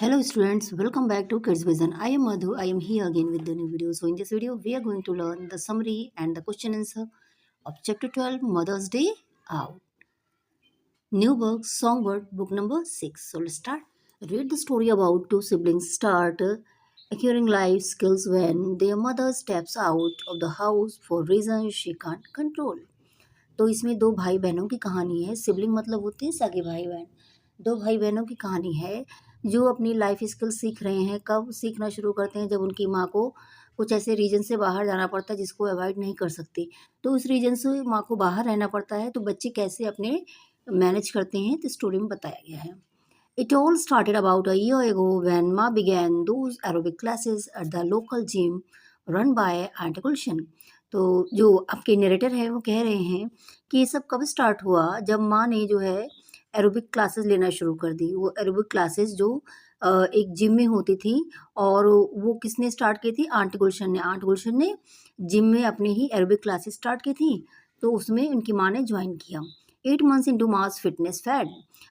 Hello students, welcome back to Kids Vision. I am Madhu. I am here again with the new video. So in this video, we are going to learn the summary and the question answer of Chapter 12, Mother's Day Out. New book, Songbird, book number 6. So let's start. Read the story about two siblings start acquiring life skills when their mother steps out of the house for reasons she can't control. तो इसमें दो भाई बहनों की कहानी है। Sibling मतलब होते हैं सगे भाई बहन। दो भाई बहनों की कहानी है जो अपनी लाइफ स्किल सीख रहे हैं। कब सीखना शुरू करते हैं? जब उनकी माँ को कुछ ऐसे रीजन से बाहर जाना पड़ता है जिसको अवॉइड नहीं कर सकती, तो उस रीजन से माँ को बाहर रहना पड़ता है। तो बच्चे कैसे अपने मैनेज करते हैं तो स्टोरी में बताया गया है। It all started about a year ago when Ma began those aerobic classes at the local gym run by Aunt Gulshan. तो जो आपके नरेटर है वो कह रहे हैं कि ये सब कब स्टार्ट हुआ, जब माँ ने जो है एरोबिक क्लासेस लेना शुरू कर दी। वो एरोबिक क्लासेस जो एक जिम में होती थी, और वो किसने स्टार्ट की थी? आंट गुलशन ने। आंट गुलशन ने जिम में अपने ही एरोबिक क्लासेस स्टार्ट की थी, तो उसमें उनकी माँ ने ज्वाइन किया। 8 months into mass fitness fad,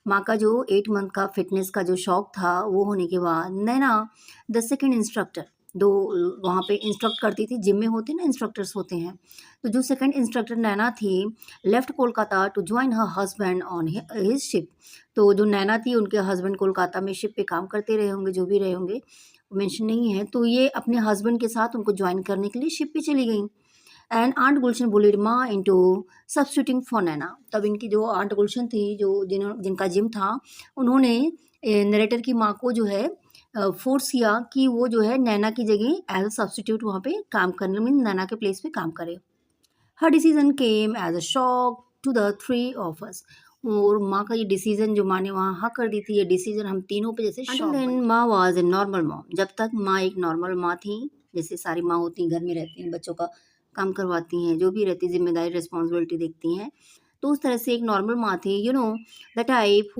माँ का जो 8 मंथ का फिटनेस का जो शौक था वो होने के बाद नैना द सेकेंड इंस्ट्रक्टर, दो वहाँ पे इंस्ट्रक्ट करती थी, जिम में होते ना इंस्ट्रक्टर्स होते हैं, तो जो सेकंड इंस्ट्रक्टर नैना थी left Kolkata to join her husband on his ship. तो जो नैना थी उनके हस्बैंड कोलकाता में शिप पे काम करते रहे होंगे, जो भी रहे होंगे मेंशन नहीं है, तो ये अपने हस्बैंड के साथ उनको ज्वाइन करने के लिए शिप पे चली गई। एंड आंट गुलशन बुलिड माँ इनटू सब्स्टिट्यूटिंग फॉर नैना। तब इनकी जो आंट गुलशन थी, जो जिनका जिम था, उन्होंने नरेटर की माँ को जो है फोर्स किया कि वो जो है नैना की जगह एज अ सब्स्टिट्यूट वहाँ पे काम करने में, नैना के प्लेस पे काम करे। हर decision came as a shock to the three of us. और माँ का ये डिसीजन जो माँ ने वहाँ हाँ कर दी थी, ये डिसीजन हम तीनों पे जैसे शॉक। देन माँ वाज ए नॉर्मल मॉम, जब तक माँ एक नॉर्मल माँ थी, जैसे सारी माँ होती हैं, घर में रहती हैं, बच्चों का काम करवाती हैं, जो भी रहती, जिम्मेदारी रिस्पॉन्सिबिलिटी देखती हैं, तो उस तरह से एक नॉर्मल माँ थी। You know the type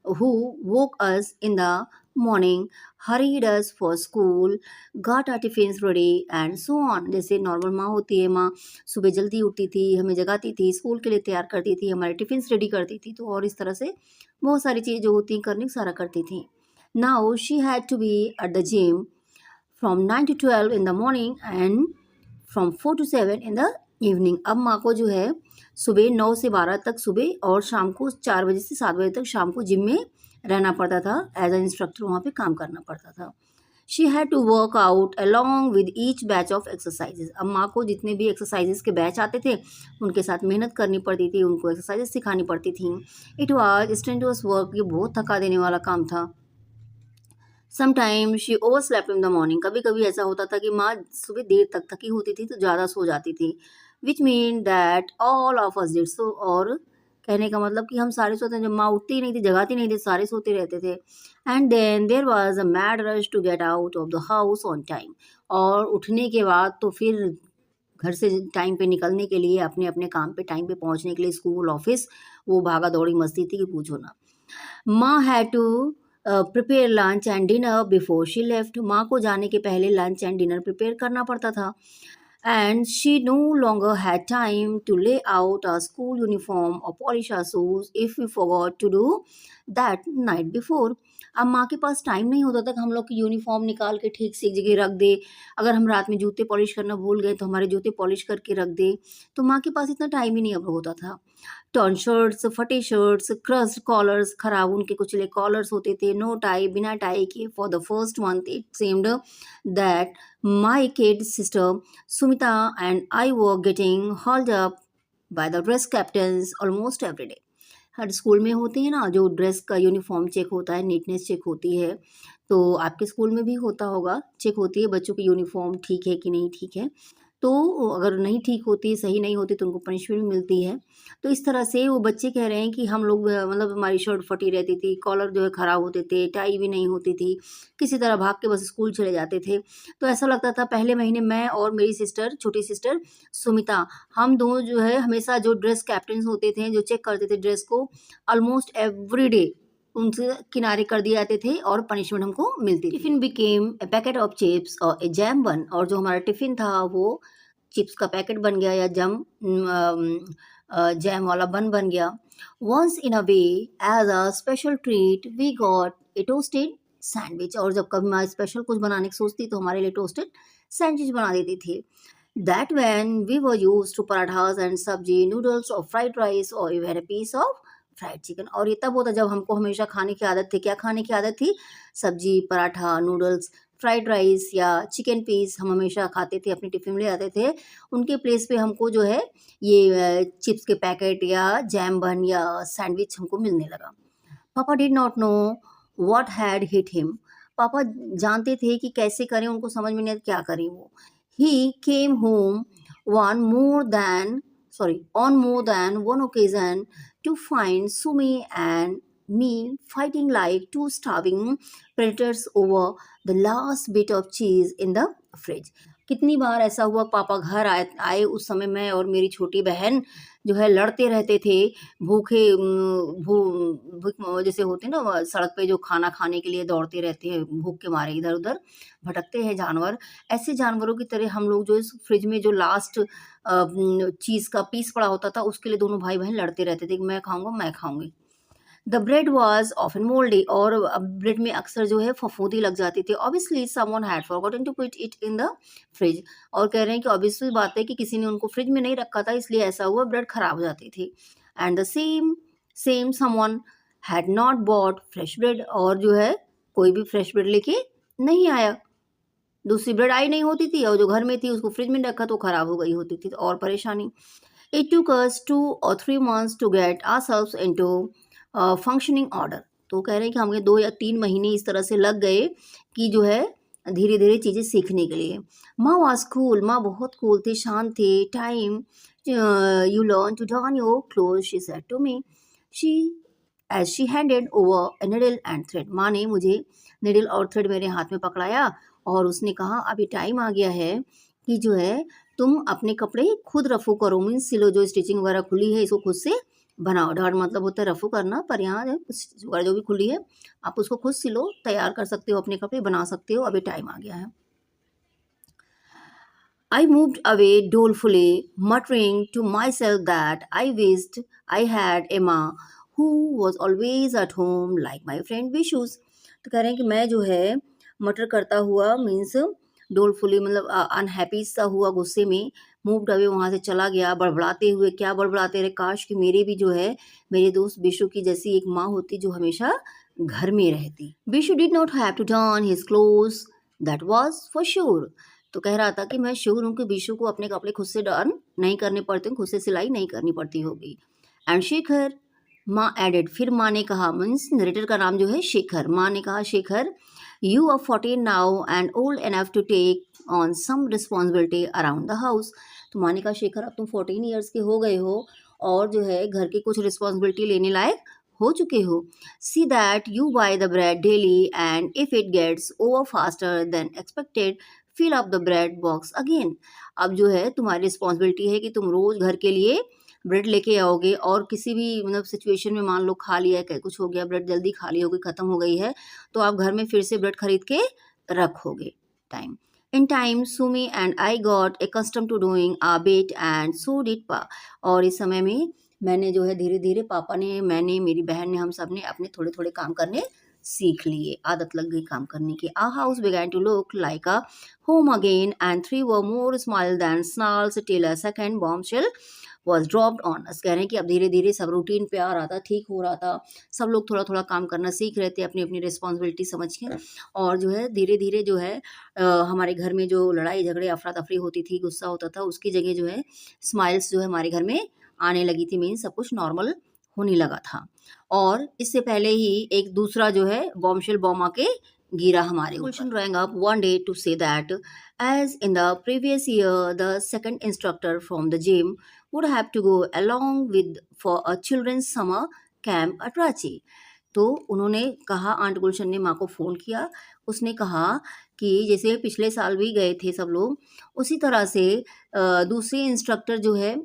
who woke us in the morning, hurried us for school, got our tiffins ready and so on। जैसे नॉर्मल माँ होती है, माँ सुबह जल्दी उठती थी, हमें जगाती थी, स्कूल के लिए तैयार करती थी, हमारे टिफिन्स रेडी करती थी, तो और इस तरह से बहुत सारी चीज़ें जो होती हैं करने सारा करती थी। Now she had to be at the gym from 9 to 12 in the morning and from 4 to 7 in the evening. अब माँ को जो है सुबह 9 से 12 तक सुबह, और शाम को 4 बजे से 7 बजे तक शाम को जिम में रहना पड़ता था, एज अ इंस्ट्रक्टर वहाँ पे काम करना पड़ता था। She had to work out along with each batch of exercises. अब माँ को जितने भी एक्सरसाइजेज के बैच आते थे उनके साथ मेहनत करनी पड़ती थी, उनको एक्सरसाइजेज सिखानी पड़ती थी। इट वॉज स्ट्रेंडस वर्क, ये बहुत थका देने वाला काम था। Sometime she over slept in the morning, कभी कभी ऐसा होता था कि माँ सुबह देर तक थकी होती थी तो ज़्यादा सो जाती थी। Which mean that all of us did so, और कहने का मतलब कि हम सारे सोते हैं, जब माँ उठती ही नहीं थी, जगाती नहीं थी, सारे सोते रहते थे। And then there was a mad rush to get out of the house on time, और उठने के बाद तो फिर घर से टाइम पे निकलने के लिए, अपने अपने काम पे टाइम पे पहुंचने के लिए, स्कूल ऑफिस, वो भागा दौड़ी मस्ती थी कि पूछो ना। माँ had to prepare lunch and dinner before she left, माँ को जाने के पहले लंच एंड डिनर प्रिपेयर करना पड़ता था। And she no longer had time to lay out a school uniform और polish our shoes if we forgot to do that night before. अब माँ के पास टाइम नहीं होता था कि हम लोग की यूनिफॉर्म निकाल के ठीक से एक जगह रख दे। अगर हम रात में जूते पॉलिश करना भूल गए तो हमारे जूते पॉलिश करके रख दे, तो माँ के पास इतना टाइम ही नहीं अब होता था। टर्न शर्ट्स, फटे शर्ट्स, क्रस्ट कॉलर्स, खराब उनके कुचले कॉलर्स होते थे, नो टाई, बिना टाई के। For the first month it seemed that my kid sister Sumita and I were getting hauled up by the dress captains almost every day। Her school में होती है ना, जो ड्रेस का यूनिफॉर्म चेक होता है, नीटनेस चेक होती है, तो आपके स्कूल में भी होता होगा, चेक होती है बच्चों की यूनिफॉर्म ठीक है कि नहीं ठीक है। तो अगर नहीं ठीक होती, सही नहीं होती, तो उनको पनिशमेंट भी मिलती है। तो इस तरह से वो बच्चे कह रहे हैं कि हम लोग मतलब हमारी शर्ट फटी रहती थी, कॉलर जो है ख़राब होते थे, टाई भी नहीं होती थी, किसी तरह भाग के बस स्कूल चले जाते थे। तो ऐसा लगता था पहले महीने मैं और मेरी सिस्टर, छोटी सिस्टर सुमिता, हम दोनों जो है हमेशा जो ड्रेस कैप्टन होते थे, जो चेक करते थे ड्रेस को, ऑलमोस्ट एवरी डे उनसे किनारे कर दिए जाते थे और पनिशमेंट हमको मिलती थी। Tiffin became a packet of chips और ए जैम बन, और जो हमारा टिफिन था वो चिप्स का पैकेट बन गया या जम जैम वाला बन गया। Once in a way as a special treat we got a toasted sandwich, और जब कभी मैं स्पेशल कुछ बनाने की सोचती तो हमारे लिए टोस्टेड सैंडविच बना देती थी। That when we were used to parathas and sabzi, noodles और फ्राइड राइस और even a piece of fried chicken. और ये तब होता जब हमको हमेशा खाने की आदत थी। क्या खाने की आदत थी? सब्जी, पराठा, नूडल्स, फ्राइड राइस या चिकन पीस हम हमेशा खाते थे, अपने टिफिन में ले आते थे। उनके प्लेस पे हमको जो है ये चिप्स के पैकेट या जैम बन या सैंडविच हमको मिलने लगा। पापा did not know what had hit him. पापा जानते थे कि कैसे करें, उनको समझ में नहीं आता क्या करें वो। He came home one more than on more than one occasion to find Sumi and me fighting like two starving predators over the last bit of cheese in the fridge। कितनी बार ऐसा हुआ, पापा घर आए उस समय मैं और मेरी छोटी बहन जो है लड़ते रहते थे। भूखे भूख जैसे होते हैं ना सड़क पे जो खाना खाने के लिए दौड़ते रहते हैं, भूख के मारे इधर उधर भटकते हैं जानवर, ऐसे जानवरों की तरह हम लोग जो इस फ्रिज में जो लास्ट चीज़ का पीस पड़ा होता था उसके लिए दोनों भाई बहन लड़ते रहते थे कि मैं खाऊंगा, मैं खाऊंगी। द ब्रेड वॉज ऑफन मोल्डी, और ब्रेड में अक्सर जो है फफूंदी लग जाती थी। Obviously someone had forgotten to put it in the fridge, और कह रहे हैं कि ऑब्वियसली बात है कि किसी ने उनको फ्रिज में नहीं रखा था, इसलिए ऐसा हुआ, ब्रेड खराब हो जाती थी। And the same someone had not bought fresh bread, और जो है कोई भी फ्रेश ब्रेड लेके नहीं आया। दूसरी ब्रेड आई नहीं होती थी और जो घर में थी उसको फ्रिज में रखा तो खराब हो गई होती थी, तो और परेशानी। It took us 2 or 3 months to get ourselves into functioning order। तो कह रहे हैं कि हमें 2 या 3 महीने इस तरह से लग गए कि जो है धीरे धीरे चीज़ें सीखने के लिए। माँ वॉज कूल, माँ बहुत कूल थी, शांत थी। Time you learn to don your clothes, she said to me, she as she handed over a needle and thread. माँ ने मुझे निडल और थ्रेड मेरे हाथ में पकड़ाया और उसने कहा अभी टाइम आ गया है कि जो है तुम अपने कपड़े खुद रफू करो, मीन्स सिलो, जो स्टिचिंग वगैरह खुली है इसको खुद से बनाओ। डाट मतलब होता है रफू करना, पर यहाँ वगैरह जो भी खुली है आप उसको खुद सिलो, तैयार कर सकते हो, अपने कपड़े बना सकते हो, अभी टाइम आ गया है। I moved away dolefully, muttering to myself that I wished I had Emma, who was always at home like my friend Vishus। तो कह रहे हैं कि मैं जो है मटर करता हुआ, मीन्स डोलफुली मतलब अनहैप्पी सा हुआ, गुस्से में, मूव्ड अवे वहाँ से चला गया, बड़बड़ाते हुए। क्या बड़बड़ाते रहे? काश कि मेरे भी जो है मेरे दोस्त बिशु की जैसी एक माँ होती जो हमेशा घर में रहती। Bishu did not have to turn his clothes, that was for sure. तो कह रहा था कि मैं श्योर हूँ कि बिशु को अपने कपड़े खुद से टर्न नहीं करने पड़ते, खुद से सिलाई नहीं करनी पड़ती होगी। एंड शेखर, माँ एडेड, फिर माँ ने कहा, मीन्स नरेटर का नाम जो है शेखर, माँ ने कहा Shekhar, you are 14 now and old enough to take on some responsibility around the house. तो माँ ने कहा शेखर अब तुम 14 ईयर्स के हो गए हो और जो है घर की कुछ रिस्पॉन्सिबिलिटी लेने लायक हो चुके हो। See that you buy the bread daily and if it gets over faster than expected fill up the bread box again. अब जो है तुम्हारी रिस्पॉन्सिबिलिटी है कि तुम रोज घर के लिए ब्रेड लेके आओगे, और किसी भी मतलब सिचुएशन में मान लो खा लिया है, कुछ हो गया, ब्रेड जल्दी खा ली होगी, खत्म हो गई है, तो आप घर में फिर से ब्रेड खरीद के रखोगे। Time in time Sumi and I got accustomed to doing a bit and so did pa. और इस समय में मैंने जो है धीरे धीरे, पापा ने, मैंने, मेरी बहन ने, हम सब ने अपने थोड़े थोड़े काम करने सीख लिए, आदत लग गई काम करने की। आ house began to look like a home again and three were more smile than snarls till a second bombshell was dropped on us। कह रहे हैं कि अब धीरे धीरे सब रूटीन पे आ रहा था, ठीक हो रहा था, सब लोग थोड़ा थोड़ा काम करना सीख रहे थे अपनी अपनी रिस्पॉन्सिबिलिटी समझ के। और जो है धीरे धीरे जो है हमारे घर में जो लड़ाई झगड़े अफरा तफरी होती थी, गुस्सा होता था, उसकी जगह जो है स्माइल्स जो है हमारे घर में आने लगी थी, मीन सब कुछ नॉर्मल होने लगा था। और इससे पहले ही एक दूसरा जो है बॉम्बशेल बॉम्ब आके गिरा हमारे ऊपर। Rang up one day to say that as in the previous year the second instructor from the gym would have to go along with for a children's summer camp at Ranchi। तो उन्होंने कहा, aunt गुलशन ने माँ को phone किया, उसने कहा कि जैसे पिछले साल भी गए थे सब लोग, उसी तरह से दूसरे इंस्ट्रक्टर जो है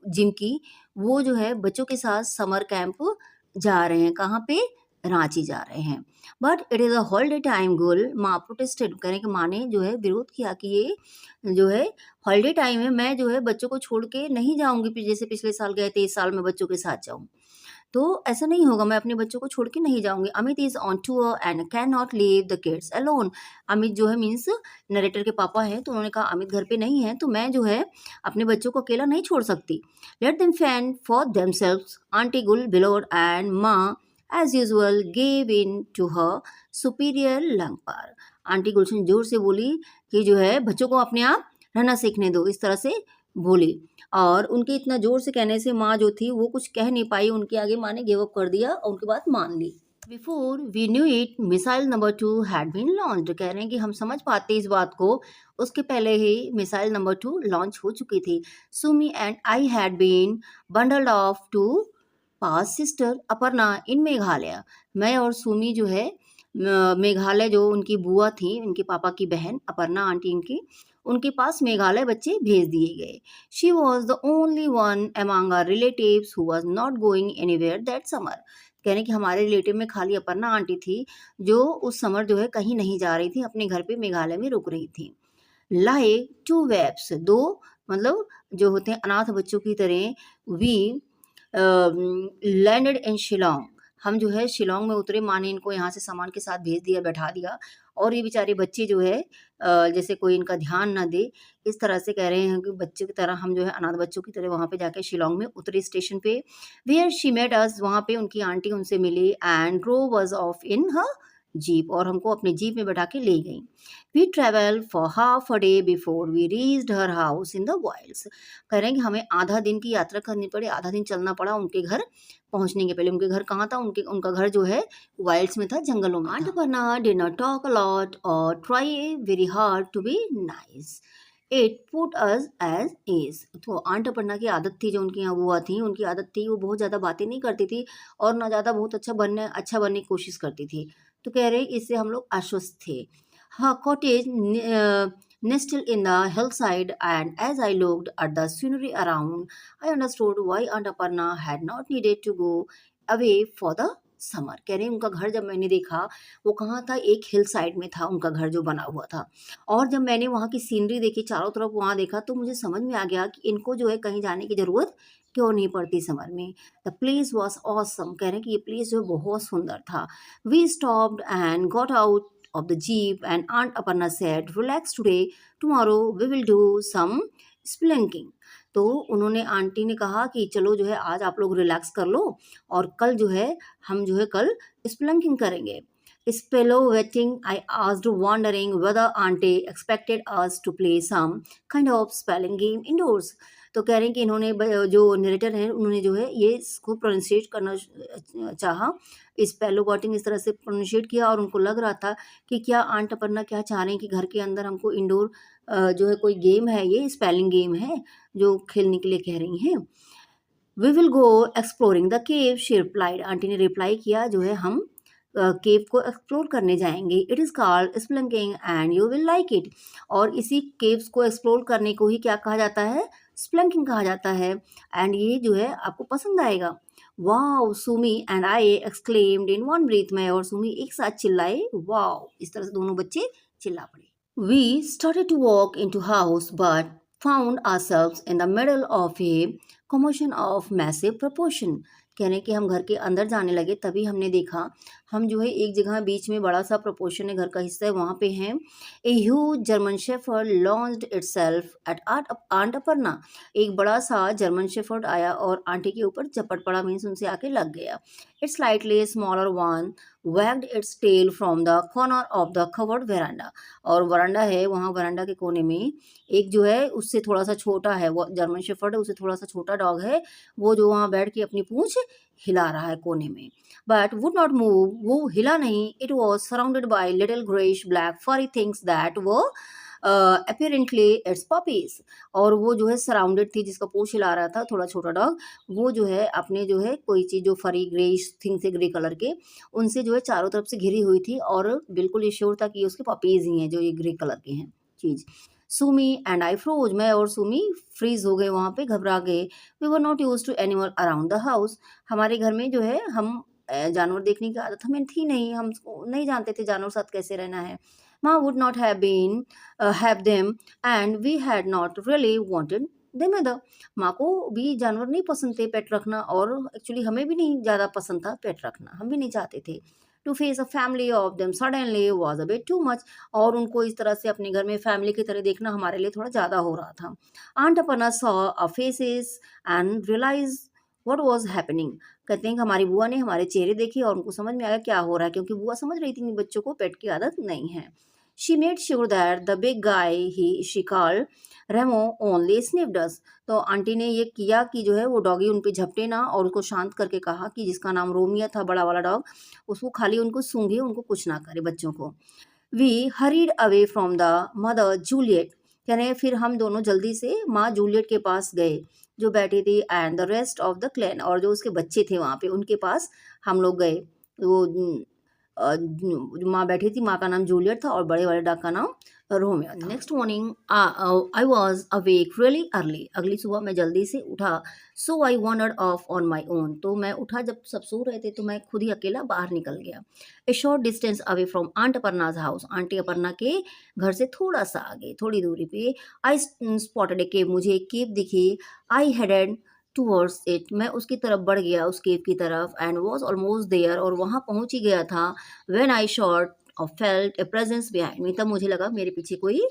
जिम की, वो जो है बच्चों के साथ समर कैंप जा रहे हैं। कहाँ पे? रांची जा रहे हैं। But it is a holiday time girl, माँ प्रोटेस्टेड, कहने कि माँ ने जो है विरोध किया कि ये जो है हॉलीडे टाइम है, मैं जो है बच्चों को छोड़ के नहीं जाऊँगी, जैसे पिछले साल गए थे, इस साल मैं बच्चों के साथ जाऊँ। तो ऐसा नहीं होगा, मैं अपने बच्चों को छोड़ के नहीं जाऊँगी। Amit is on tour and can not leave the kids alone. Amit जो है मीन्स नरेटर के पापा हैं, तो उन्होंने कहा अमित घर पे नहीं है, तो मैं जो है अपने बच्चों को अकेला नहीं छोड़ सकती। Let them fend for themselves. Aunty Gul bellowed and माँ as usual gave in to her superior lung power. Aunty Gulshan जोर से बोली कि जो है बच्चों को अपने आप रहना सीखने दो, इस तरह से बोली। और उनके इतना ज़ोर से कहने से माँ जो थी वो कुछ कह नहीं पाई, उनके आगे माँ ने गिव अप कर दिया और उनकी बात मान ली। Before we knew it missile number 2 had been launched. कह रहे हैं कि हम समझ पाते इस बात को, उसके पहले ही मिसाइल नंबर 2 लॉन्च हो चुकी थी। Sumi and I had been bundled off to pass sister Aparna in Meghalaya. मैं और सुमी जो है मेघालय, जो उनकी बुआ थी, उनके पापा की बहन अपर्णा आंटी इनकी, उनके पास मेघालय बच्चे भेज दिए गए। She was the only one among our relatives who was not going anywhere that summer. कहने कि हमारे रिलेटिव में खाली अपर्णा आंटी थी जो उस समर जो है कहीं नहीं जा रही थी, अपने घर पे मेघालय में रुक रही थी। लाइक टू वेब्स, दो मतलब जो होते हैं अनाथ बच्चों की तरह, वी लैंडेड इन शिलोंग। हम जो है शिलोंग में उतरे, माँ ने इनको यहाँ से सामान के साथ भेज दिया, बैठा दिया, और ये बेचारे बच्चे जो है जैसे कोई इनका ध्यान ना दे, इस तरह से कह रहे हैं कि बच्चे की तरह हम जो है अनाथ बच्चों की तरह वहाँ पे जाके शिलोंग में उतरे स्टेशन पे। वेयर शी मेट अस, वहाँ पे उनकी आंटी उनसे मिली and drove us off in her jeep, और हमको अपने जीप में बैठा के ले गई। We travel for half a day before we reached her house in the wilds. कह रहे हैं कि हमें आधा दिन की यात्रा करनी पड़ी, आधा दिन चलना पड़ा उनके घर पहुंचने के पहले। उनके घर कहाँ था, उनका घर जो है वाइल्ड्स में था, जंगलों में था। Aunt did not talk a lot और try very hard to be nice. It put us as is. तो आंट अपर्णा की आदत थी, जो उनकी यहाँ बुआ थी, उनकी आदत थी, वो बहुत ज़्यादा बातें नहीं करती थी और ना ज़्यादा बहुत अच्छा बनने की कोशिश करती थी। तो कह रहे इससे हम लोग आश्वस्त थे। Her cottage nestled in the hillside, and as I looked at the scenery around, I understood why Aunt Aparna had not needed to go away for the summer. कह रहे हैं उनका घर जब मैंने देखा, वो कहाँ था, एक हिल साइड में था उनका घर जो बना हुआ था। और जब मैंने वहाँ की सीनरी देखी, चारों तरफ वहाँ देखा, तो मुझे समझ में आ गया कि इनको जो है कहीं जाने की ज़रूरत क्यों नहीं पड़ती समर में। The place was awesome. कह रहे हैं कि ये प्लेस जो है बहुत सुंदर था। We stopped and got out of the jeep, and Aunt Aparna said, "Relax today. Tomorrow we will do some spelunking." तो उन्होंने आंटी ने कहा कि चलो जो है आज आप लोग रिलैक्स कर लो, और कल जो है हम जो है कल स्पेलंकिंग करेंगे। Spelunking, I asked, wondering whether auntie expected us to play some kind of spelling game indoors. तो कह रहे हैं कि इन्होंने जो नरेटर हैं उन्होंने जो है ये इसको प्रोनाउंसिएट करना चाहा, स्पेलोगॉटिंग इस तरह से प्रोनाउंसिएट किया, और उनको लग रहा था कि क्या आंट अपर्णा क्या चाह रहे हैं कि घर के अंदर हमको इंडोर जो है कोई गेम है, ये स्पेलिंग गेम है जो खेलने के लिए कह रही हैं। We will go exploring the cave, she replied. Aunty ने रिप्लाई किया जो है हम केव को एक्सप्लोर करने जाएंगे। It is called spelunking and you will like it. और इसी केव्स को एक्सप्लोर करने को ही क्या कहा जाता है, स्पेलंकिंग कहा जाता है, एंड ये जो है आपको पसंद आएगा। Wow, Sumi and I exclaimed in one breath. मैं और सुमी एक साथ चिल्लाए वाओ, इस तरह से दोनों बच्चे चिल्ला पड़े। We started to walk into house but found ourselves in the middle of a commotion of massive proportion। कहने कि हम घर के अंदर जाने लगे, तभी हमने देखा हम जो है एक जगह बीच में बड़ा सा प्रोपोर्शन है, घर का हिस्सा है, वहाँ पे हैं। A huge German shepherd launched itself at aunt Aparna. एक बड़ा सा जर्मन शेफर्ड आया और आंटी के ऊपर चपट पड़ा, मीन्स उनसे आके लग गया। It's slightly smaller one wagged its tail from the corner of the covered veranda। और वरांडा है, वहाँ वरांडा के कोने में एक जो है उससे थोड़ा सा छोटा है, वो जर्मन शेफर्ड है, उससे थोड़ा सा छोटा डॉग है, वो जो वहाँ बैठ के अपनी पूंछ हिला रहा है कोने में। बट वुड नॉट मूव, वो हिला नहीं। It was surrounded by little greyish black फरी थिंग्स दैट वो अपेरेंटली इट्स पपीज। और वो जो है सराउंडेड थी, जिसका पूंछ हिला रहा था थोड़ा छोटा डॉग, वो जो है अपने जो है कोई चीज़ जो फरी ग्रेइश थिंग से ग्रे कलर के, उनसे जो है चारों तरफ से घिरी हुई थी, और बिल्कुल ये श्योर था कि ये उसके पपीज ही हैं जो ये ग्रे कलर के हैं चीज़। Sumi and I froze. मैं और सुमी फ्रीज हो गए, वहाँ पे घबरा गए। We were not used to animal around the house. हमारे घर में जो है हम जानवर देखने की आदत हमें थी नहीं, हम नहीं जानते थे जानवर साथ कैसे रहना है। माँ would not have been have them and we had not really wanted them other. माँ को भी जानवर नहीं पसंद थे पेट रखना, और एक्चुअली हमें भी नहीं ज़्यादा पसंद था पेट रखना, हम भी नहीं चाहते थे। To face a family of them suddenly was a bit too much. और उनको इस तरह से अपने घर में फैमिली की तरह देखना हमारे लिए थोड़ा ज़्यादा हो रहा था। Aunt Aparna saw a faces and realise what was happening. कहते हैं कि हमारी बुआ ने हमारे चेहरे देखे और उनको समझ में आया क्या हो रहा है, क्योंकि बुआ समझ रही थी कि बच्चों को पेट की आदत नहीं है। She made sure that the big guy he she called Remo only sniffed us. तो आंटी ने ये किया कि जो है वो डॉगी उन पे झपटे ना, और उसको शांत करके कहा कि जिसका नाम रोमिया था, बड़ा वाला डॉग, उसको खाली उनको सूंघे, उनको कुछ ना करे बच्चों को। We hurried away from the mother Juliet. कह रहे हैं फिर हम दोनों जल्दी से माँ जूलियट के पास गए जो बैठी थी, and the rest of the clan, और जो उसके बच्चे थे वहाँ पे उनके पास हम लोग गए। वो जो माँ बैठी थी, माँ का नाम जूलियट था और बड़े वाले डॉग का नाम रोमियो था। Next morning I was awake really early. अगली सुबह मैं जल्दी से उठा। So I wandered off on my own. तो मैं उठा, जब सब सो रहे थे तो मैं खुद ही अकेला बाहर निकल गया। A short distance away from aunt Aparna's house. Aunty Aparna के घर से थोड़ा सा आगे, थोड़ी दूरी पे, आई स्पॉटेड ए केव। मुझे एक केव दिखी। आई हेडेड टूवर्ड्स इट। मैं उसकी तरफ बढ़ गया, उस केव की तरफ, एंड वॉज ऑलमोस्ट देयर, और वहाँ पहुँच ही गया था। व्हेन आई शॉट और फेल्ट ए प्रेजेंस बिहाइंड मी। तब मुझे लगा मेरे पीछे कोई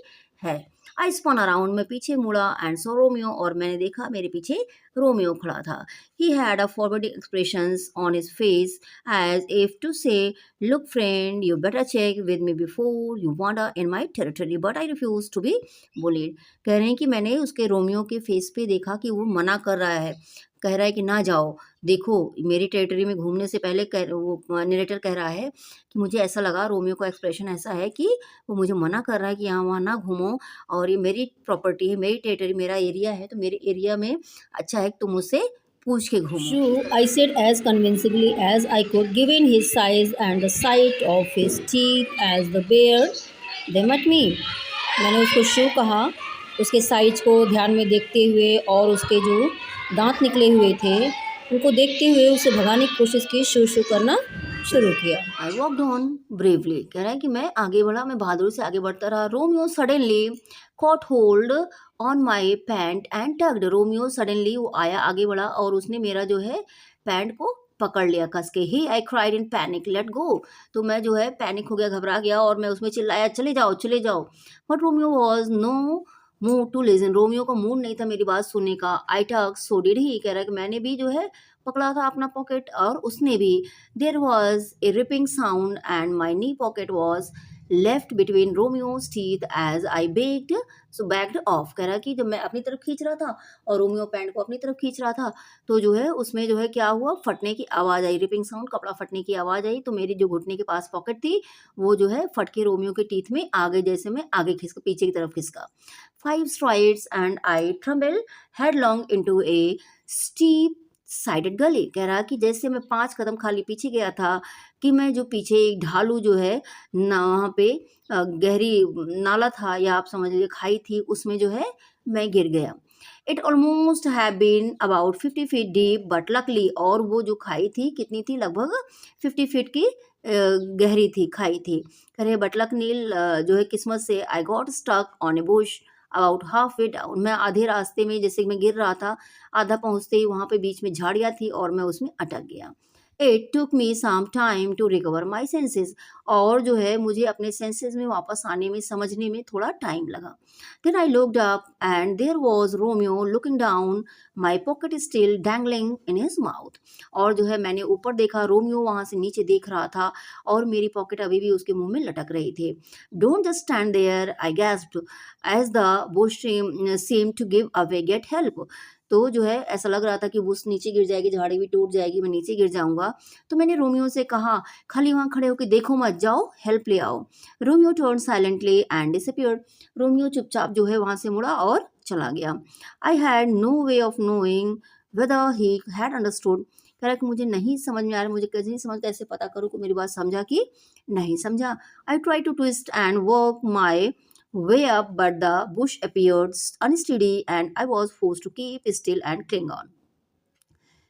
है। आई स्पन अराउंड। मैं पीछे मुड़ा एंड सो रोमियो। और मैंने देखा मेरे पीछे रोमियो खड़ा था। He had a forwarding expressions on his face as if to say, look friend, you better check with me before you wander in my territory, but I refuse to be bullied. कह रहे हैं कि मैंने उसके Romeo के face पे देखा कि वो मना कर रहा है, कह रहा है कि ना जाओ, देखो मेरी टेरिटरी में घूमने से पहले वो नरेटर कह रहा है कि मुझे ऐसा लगा, रोमियो का एक्सप्रेशन ऐसा है कि वो मुझे मना कर रहा है कि यहाँ वहाँ ना घूमो, और ये मेरी प्रॉपर्टी है, मेरी टेरिटरी, मेरा एरिया है, तो मेरे एरिया में अच्छा है कि तुम मुझसे पूछ के घूमो। Shoo, I said as convincingly as I could, given his size and the sight of his teeth as the bear they met me. मैंने उसको शू कहा, उसके साइज को ध्यान में देखते हुए और उसके जो दांत निकले हुए थे उनको देखते हुए उसे भगाने की कोशिश की, शू शू करना शुरू किया। I walked on bravely. कह रहा है कि मैं आगे बढ़ा, मैं बहादुरी से आगे बढ़ता रहा। Romeo suddenly cot hold on my pant and tugged. Romeo suddenly वो आया, आगे बढ़ा, और उसने मेरा जो है पैंट को पकड़ लिया कस के। He I cried in panic let go. तो मैं जो है पैनिक हो गया, घबरा गया, और मैं उसमें चिल्लाया चले जाओ चले जाओ। But Romeo was no mood to listen. Romeo का मूड नहीं था मेरी बात सुनने का। आई टक सो डिड ही। कह रहा है कि मैंने भी जो है पकड़ा था अपना पॉकेट, और उसने भी। There was a ripping sound and my knee pocket was left between Romeo's teeth as I backed off। कह रहा है कि जब मैं अपनी तरफ खींच रहा था और रोमियो पैंट को अपनी तरफ खींच रहा था, तो जो है उसमें जो है क्या हुआ, फटने की आवाज़ आई। रिपिंग साउंड, कपड़ा फटने की आवाज़ आई, तो मेरी जो घुटने के पास पॉकेट थी वो जो है फट के रोमियो के टीथ में आगे, जैसे मैं आगे खिसका, पीछे की तरफ खिसका। 5 strides and I trembled headlong into a steep sided गली। कह रहा कि जैसे मैं 5 कदम खाली पीछे गया था कि मैं जो पीछे एक ढालू जो है ना, वहाँ पे गहरी नाला था, या आप समझ लीजिए खाई थी, उसमें जो है मैं गिर गया। It almost have been about 50 feet deep but luckily. और वो जो खाई थी कितनी थी, लगभग 50 फीट की गहरी थी, खाई थी। कह रहे बट नील जो है किस्मत से, I got stuck on a bush about half way down. मैं आधे रास्ते में, जैसे मैं गिर रहा था, आधा पहुंचते ही वहां पे बीच में झाड़ियाँ थी और मैं उसमें अटक गया। It took me some time to recover my senses. और जो है मुझे अपने सेंसेस में वापस आने में, समझने में थोड़ा टाइम लगा। Then I looked up and there was Romeo looking down, my pocket still dangling in his mouth. और जो है मैंने ऊपर देखा, रोमियो वहां से नीचे देख रहा था और मेरी पॉकेट अभी भी उसके मुंह में लटक रही थी। Don't just stand there, I gasped as the bush seemed to give away, get help। तो जो है ऐसा लग रहा था कि बुश नीचे गिर जाएगी, झाड़ी भी टूट जाएगी, मैं नीचे गिर जाऊंगा। तो मैंने रोमियो से कहा, खाली वहां खड़े होकर देखो मत, जाओ हेल्प ले आओ। Romeo turn silently and disappeared. Romeo चुपचाप जो है वहां से मुड़ा और चला गया। I had no way of knowing whether he had understood. कह रहा कि मुझे नहीं समझ में आ रहा, मुझे कैसे नहीं समझ, कैसे पता करूँ कि मेरी बात समझा कि नहीं समझा। I try to twist and work my way up, but the bush appeared unsteady and I was forced to keep still and cling on।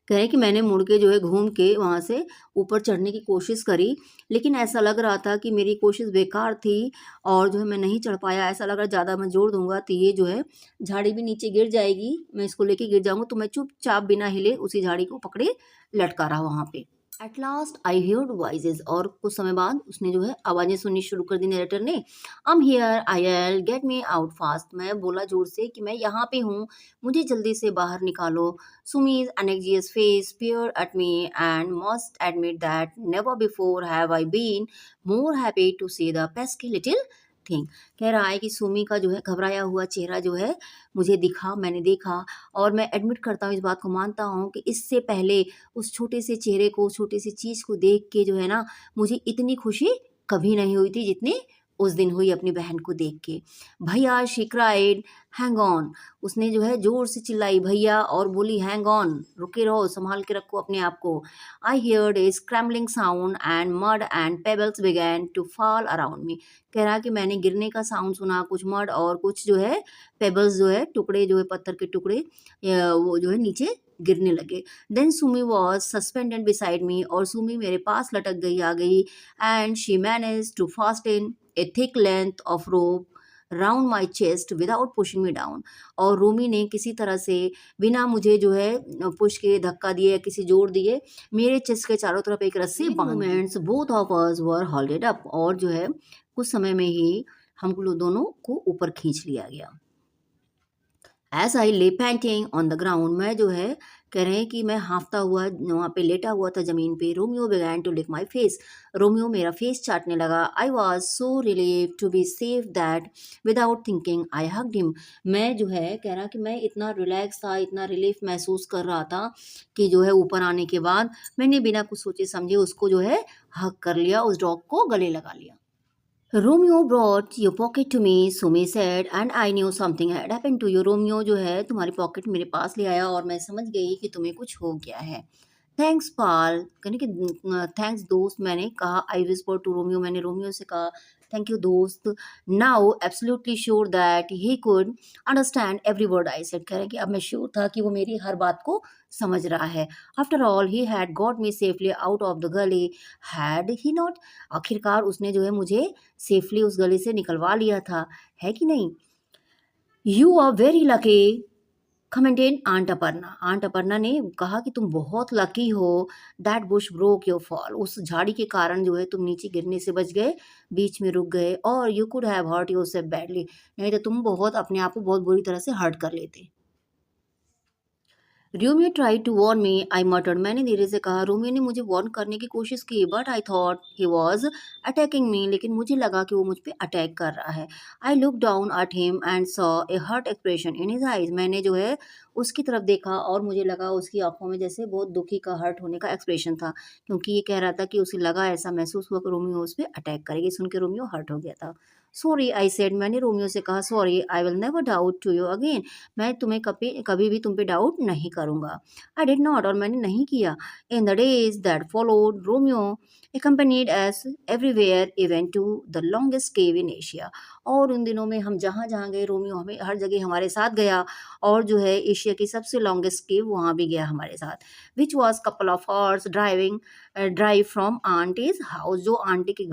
कह रहे हैं कि मैंने मुड़ के जो है घूम के वहाँ से ऊपर चढ़ने की कोशिश करी, लेकिन ऐसा लग रहा था कि मेरी कोशिश बेकार थी और जो है मैं नहीं चढ़ पाया। ऐसा लग रहा ज़्यादा मैं जोर दूँगा तो ये जो है झाड़ी भी नीचे गिर जाएगी, मैं इसको लेके गिर जाऊँगा, तो मैं चुपचाप बिना हिले उसी झाड़ी को पकड़े लटका रहा वहाँ पे। At last I heard voices, और कुछ समय बाद उसने जो है आवाज़ें सुननी शुरू कर दी नरेटर ने। I am here, I L get me out fast. मैं बोला जोर से कि मैं यहाँ पे हूँ, मुझे जल्दी से बाहर निकालो। Sumi's anxious face peered at me and must admit that never before have I been more happy to see the pesky little thing। कह रहा है कि सुमी का जो है घबराया हुआ चेहरा जो है मुझे दिखा, मैंने देखा, और मैं एडमिट करता हूँ, इस बात को मानता हूँ कि इससे पहले उस छोटे से चेहरे को, उस छोटी सी चीज़ को देख के जो है ना, मुझे इतनी खुशी कभी नहीं हुई थी जितनी उस दिन हुई अपनी बहन को देख के। भैया, शी क्राइड, हैंग ऑन। उसने जो है ज़ोर से चिल्लाई भैया, और बोली हैंग ऑन, रुके रहो, संभाल के रखो अपने आप को। I heard a scrambling sound and mud and pebbles began to fall around me. कह रहा कि मैंने गिरने का साउंड सुना, कुछ मड और कुछ जो है पेबल्स जो है टुकड़े, जो है पत्थर के टुकड़े, वो जो है नीचे गिरने लगे। Then Sumi was suspended beside me, और सुमी मेरे पास लटक गई, आ गई, and she manage to fasten a thick length of rope round my chest without pushing me down. और रोमी ने किसी तरह से बिना मुझे जो है पुश के, धक्का दिए या किसी जोर दिए, मेरे चेस्ट के चारों तरफ एक रस्सी बांध दी। Moments both of us were hauled up, और जो है कुछ समय में ही हम लोग दोनों को ऊपर खींच लिया गया। एज आई ले पैंटिंग ऑन द ग्राउंड, मैं जो है कह रहे हैं कि मैं हाफता हुआ वहाँ पे लेटा हुआ था ज़मीन पे। Romeo began to lick my face, Romeo मेरा फेस चाटने लगा। I was so relieve to be safe that without thinking I hugged him. मैं जो है कह रहा कि मैं इतना रिलैक्स था, इतना रिलीफ महसूस कर रहा था कि जो है ऊपर आने के बाद मैंने बिना कुछ सोचे समझे उसको जो है हग कर लिया, उस डॉग को गले लगा लिया। Romeo brought your pocket to me, Sumi said, and I knew something had happened to you. Romeo जो है तुम्हारी पॉकेट मेरे पास ले आया और मैं समझ गई कि तुम्हें कुछ हो गया है। थैंक्स पाल, कहने कि थैंक्स दोस्त, मैंने कहा। आई विस्पर टू रोमियो, मैंने रोमियो से कहा थैंक यू दोस्त। Now absolutely sure that he could understand every word I said. कह रहे कि अब मैं श्योर था कि वो मेरी हर बात को समझ रहा है। After all he had got me safely out of the गली, हैड ही नॉट। आखिरकार उसने जो है मुझे सेफली उस गली से निकलवा लिया था, है कि नहीं। You are very lucky, commented aunt Aparna. Aunt Aparna ने कहा कि तुम बहुत लकी हो, that bush broke your fall, उस झाड़ी के कारण जो है तुम नीचे गिरने से बच गए, बीच में रुक गए, और you could have hurt yourself badly, नहीं तो तुम बहुत अपने आप को बहुत बुरी तरह से हर्ट कर लेते। Romeo try to warn me, I muttered, मैंने धीरे से कहा। रोमियो ने मुझे वॉर्न करने की कोशिश की, but I thought he was attacking मी, लेकिन मुझे लगा कि वो मुझ पे अटैक कर रहा है। I look down at him and saw a hurt expression in his eyes, मैंने जो है उसकी तरफ देखा और मुझे लगा उसकी आंखों में जैसे बहुत दुखी का, हर्ट होने का एक्सप्रेशन था, क्योंकि ये कह रहा था कि उसे लगा, ऐसा महसूस हुआ कि रोमियो उस पर अटैक करेगी। सुन के रोमियो हर्ट हो गया था। सॉरी आई सेड, मैंने रोमियो से कहा sorry, I will never doubt to you again, मैं तुम्हें कभी कभी भी तुम पे डाउट नहीं करूंगा। आई डिड नॉट, और मैंने नहीं किया। In the days that followed Romeo accompanied us everywhere, even to the longest cave in Asia। और उन दिनों में हम जहाँ जहाँ गए, रोमियो हमें हर जगह हमारे साथ गया, और जो है एशिया की सबसे लॉन्गेस्ट केव वहाँ भी गया हमारे साथ, which was couple of hours drive from aunties house, जो आंटी के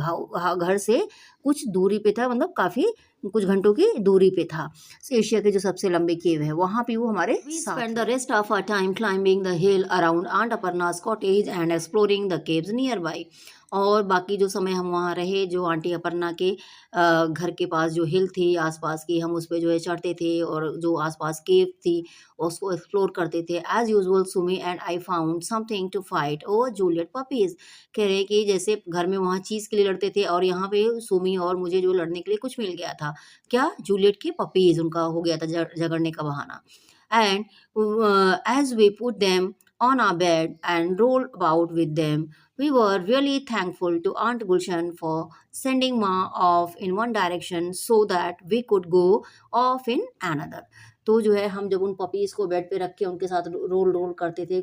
घर से कुछ दूरी पे था, मतलब काफ़ी कुछ घंटों की दूरी पे था। एशिया के जो सबसे लंबे केव है वहाँ पे वो हमारे साथ। Spend the rest of our time climbing the hill around aunt Aparna's cottage and exploring the caves nearby. और बाकी जो समय हम वहाँ रहे, जो आंटी अपर्णा के घर के पास जो हिल थी आसपास की, हम उस पर जो है चढ़ते थे, और जो आसपास केव थी उसको एक्सप्लोर करते थे। As usual Sumi and I found something to fight over Juliet puppies. कह रहे कि जैसे घर में वहाँ चीज़ के लिए लड़ते थे, और यहाँ पे सुमी और मुझे जो लड़ने के लिए कुछ मिल गया था, क्या, जूलियट के पपीज, उनका हो गया था झगड़ने का बहाना। And as we put them on our bed and rolled about with them, we were really thankful to Aunt Gulshan for sending Ma off in one direction so that we could go off in another। तो जो है हम जब उन puppies को bed पे रख के उनके साथ रोल रोल करते थे,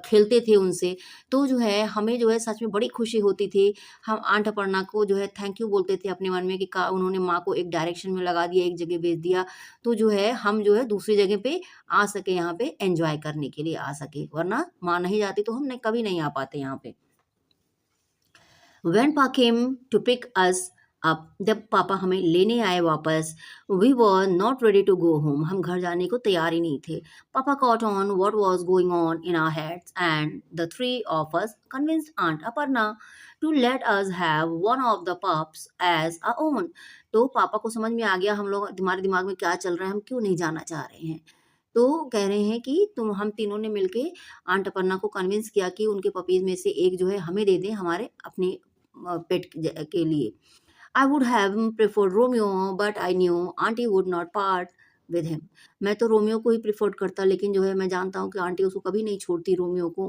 खेलते थे उनसे, तो जो है हमें जो है सच में बड़ी खुशी होती थी। हम आंट अपर्णा को जो है थैंक यू बोलते थे अपने मन में कि का उन्होंने माँ को एक डायरेक्शन में लगा दिया, एक जगह भेज दिया, तो जो है हम जो है दूसरी जगह पे आ सके, यहाँ पे एन्जॉय करने के लिए आ सके, वरना माँ नहीं जाती तो हम कभी नहीं आ पाते यहाँ पे। When Pa came to pick us up, जब पापा हमें लेने आए वापस, we were not ready to go home. हम घर जाने को तैयार ही नहीं थे. Papa caught on what was going on in our heads, and the three of us convinced Aunt Aparna to let us have one of the pups as our own. तो पापा को समझ में आ गया हम लोग हमारे दिमाग में क्या चल रहा है, हम क्यों नहीं जाना चाह रहे हैं। तो कह रहे हैं कि तुम हम तीनों ने मिलके आंट अपर्णा को कन्विंस किया कि उनके पपीज में से एक जो है हमें दे दें हमारे अपने पेट के लिए। I would have preferred Romeo but I knew aunty would not part with him. मैं तो रोमियो को ही प्रेफर्ड करता, लेकिन जो है मैं जानता हूँ कि आंटी उसको कभी नहीं छोड़ती, रोमियो को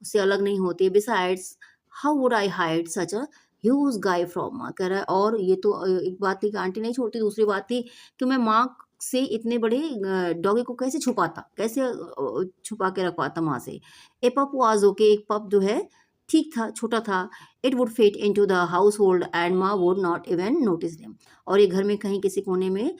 उससे अलग नहीं होती। Besides how would I hide such a huge guy from माँ, कह रहा है। और ये तो एक बात थी कि आंटी नहीं छोड़ती, दूसरी बात थी कि मैं माँ से इतने बड़े डॉगी को कैसे छुपाता, कैसे छुपा के रखवाता माँ से। ए पप वाज ओके, एक पप जो है ठीक था, छोटा था। It would fit into the household and माँ would not even notice them, और ये घर में कहीं किसी कोने में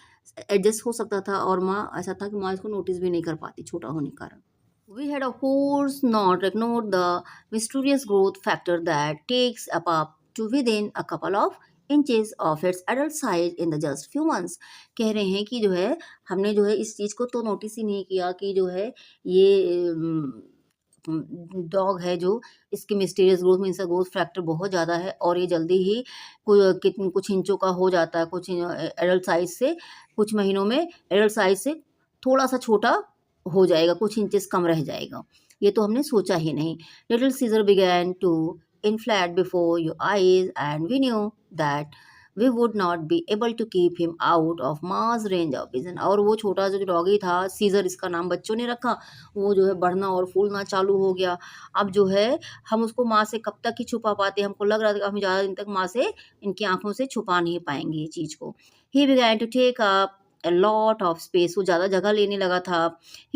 एडजस्ट हो सकता था, और माँ ऐसा था कि माँ इसको नोटिस भी नहीं कर पाती छोटा होने के कारण। We had of course not ignored the mysterious growth factor that takes a pup to within a couple of inches of its adult size in the just few months. कह रहे हैं कि जो है हमने जो है इस चीज़ को तो नोटिस ही नहीं किया कि जो है ये डॉग है जो इसकी मिस्टीरियस ग्रोथ में इसका ग्रोथ फैक्टर बहुत ज़्यादा है, और ये जल्दी ही कुछ इंचों का हो जाता है, कुछ एडल्ट साइज से कुछ महीनों में एडल्ट साइज से थोड़ा सा छोटा हो जाएगा, कुछ इंचेस कम रह जाएगा। ये तो हमने सोचा ही नहीं। Little Caesar began to inflate before your eyes, and we knew that we would not be able to keep him out of Ma's range of vision. और वो छोटा जो डॉगी था, सीजर इसका नाम बच्चों ने रखा, वो जो है बढ़ना और फूलना चालू हो गया। अब जो है हम उसको माँ से कब तक ही छुपा पाते, हमको लग रहा था कि हम ज़्यादा दिन तक माँ से इनकी आंखों से छुपा नहीं पाएंगे ये चीज़ को। He began to take up a lot of space, वो ज़्यादा जगह लेने लगा था।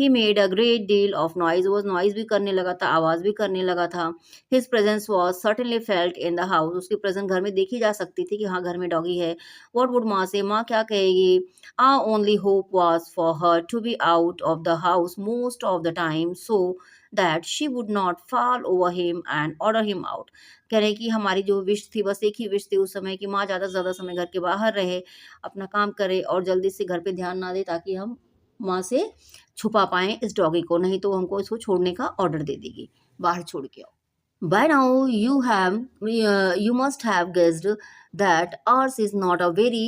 He made a great deal of noise, वो नॉइज़ भी करने लगा था, आवाज़ भी करने लगा था। His presence was certainly felt in the house, उसकी प्रेजेंस घर में देखी जा सकती थी कि हाँ घर में डॉगी है। What would माँ से, माँ क्या कहेगी। Our only hope was for her to be out of the house most of the time so that she would not fall over him and order him out. कह रहे हैं कि हमारी जो विश थी, बस एक ही विश थी उस समय कि माँ ज़्यादा से ज़्यादा समय घर के बाहर रहे, अपना काम करे और जल्दी से घर पे ध्यान ना दे, ताकि हम माँ से छुपा पाएँ इस डॉगी को, नहीं तो हमको इसको छोड़ने का ऑर्डर दे देगी, बाहर छोड़ के आओ। By now you must have guessed that ours is not a very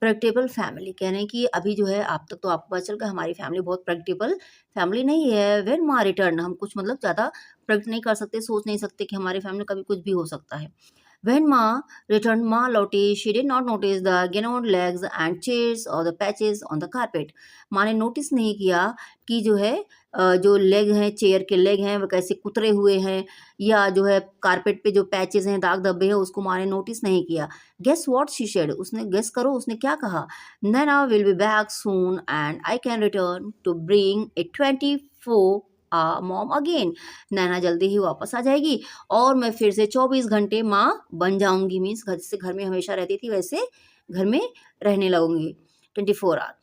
predictable family. कह रहे हैं कि अभी जो है आप तक तो आपको पता चल गया हमारी फैमिली बहुत predictable फैमिली नहीं है। When Ma returned, हम कुछ मतलब ज़्यादा प्रेडिक्ट नहीं कर सकते, सोच नहीं सकते कि हमारी फैमिली कभी कुछ भी हो सकता है। When Ma returned, Ma लौटी, she did not notice the gnawed legs and chairs or the patches on the carpet. माँ ने नोटिस नहीं किया कि जो है जो लेग हैं, चेयर के लेग हैं, वो कैसे कुतरे हुए हैं, या जो है कारपेट पे जो पैचेस हैं, दाग धब्बे हैं, उसको माँ ने नोटिस नहीं किया। गेस व्हाट शी सेड, उसने गेस करो उसने क्या कहा। Naina will be back soon and I can return to bring a 24 mom again. Naina जल्दी ही वापस आ जाएगी और मैं फिर से 24 घंटे माँ बन जाऊंगी, मीन्स घर से घर में हमेशा रहती थी वैसे घर में रहने लगूंगी 24 hour.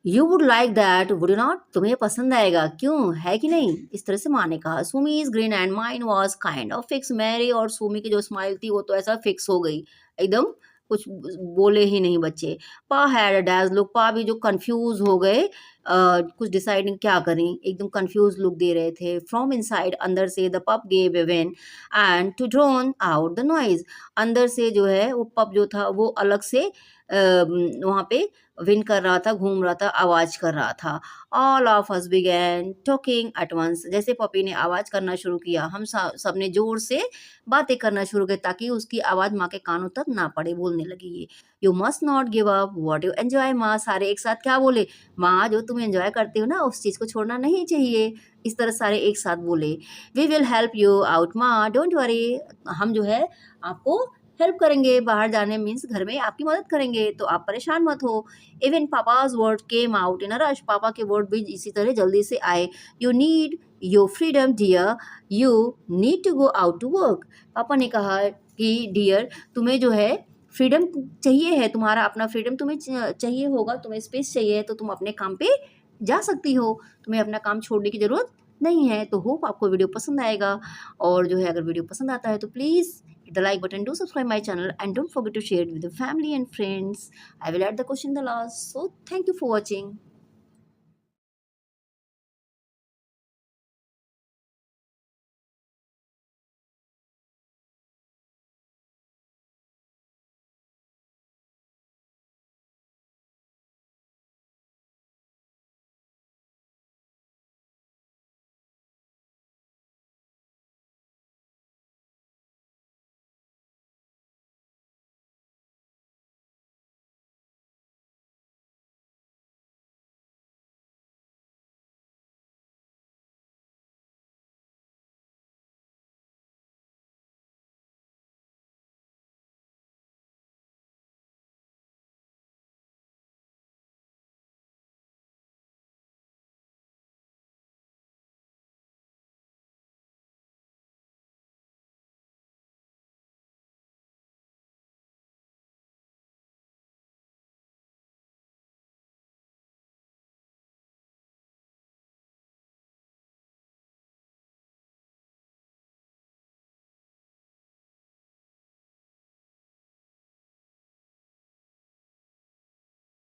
You would like that would not, तुम्हें पसंद आएगा क्यों, है कि नहीं, इस तरह से माँ ने कहा। Sumi is green and mine was kind of fix. मैरी और सुमी की जो स्माइल थी वो तो ऐसा फिक्स हो गई, एकदम कुछ बोले ही नहीं बच्चे। पा हैड अ डैज लुक, पा भी जो कंफ्यूज हो गए, कुछ डिसाइडिंग क्या करें, एकदम कंफ्यूज लुक दे रहे थे। फ्रॉम इनसाइड, अंदर से, the pup gave a whine and to drown out the noise, अंदर से जो है वो पप जो था वो अलग से वहाँ पे विन कर रहा था, घूम रहा था, आवाज़ कर रहा था। All of us began talking at once, जैसे पपी ने आवाज़ करना शुरू किया, हम सबने जोर से बातें करना शुरू किया ताकि उसकी आवाज़ माँ के कानों तक ना पड़े। बोलने लगी ये, you must not give up what you enjoy. माँ सारे एक साथ क्या बोले, माँ जो तुम एंजॉय करते हो ना उस चीज़ को छोड़ना नहीं चाहिए, इस तरह सारे एक साथ बोले। We will help you out माँ, डोंट वरी, हम जो है आपको हेल्प करेंगे, बाहर जाने मीन्स घर में आपकी मदद करेंगे, तो आप परेशान मत हो। Even papa's word came out in a rush, पापा के वर्ड भी इसी तरह जल्दी से आए। You need your freedom dear, you need to go out to work. पापा ने कहा कि डियर, तुम्हें जो है फ्रीडम चाहिए है, तुम्हारा अपना फ्रीडम तुम्हें चाहिए होगा, तुम्हें स्पेस चाहिए है, तो तुम अपने काम पे जा सकती हो, तुम्हें अपना काम छोड़ने की ज़रूरत नहीं है। तो होप आपको वीडियो पसंद आएगा, और जो है अगर वीडियो पसंद आता है तो please hit the like button, do subscribe my channel, and don't forget to share it with your family and friends. I will add the question in the last. So thank you for watching.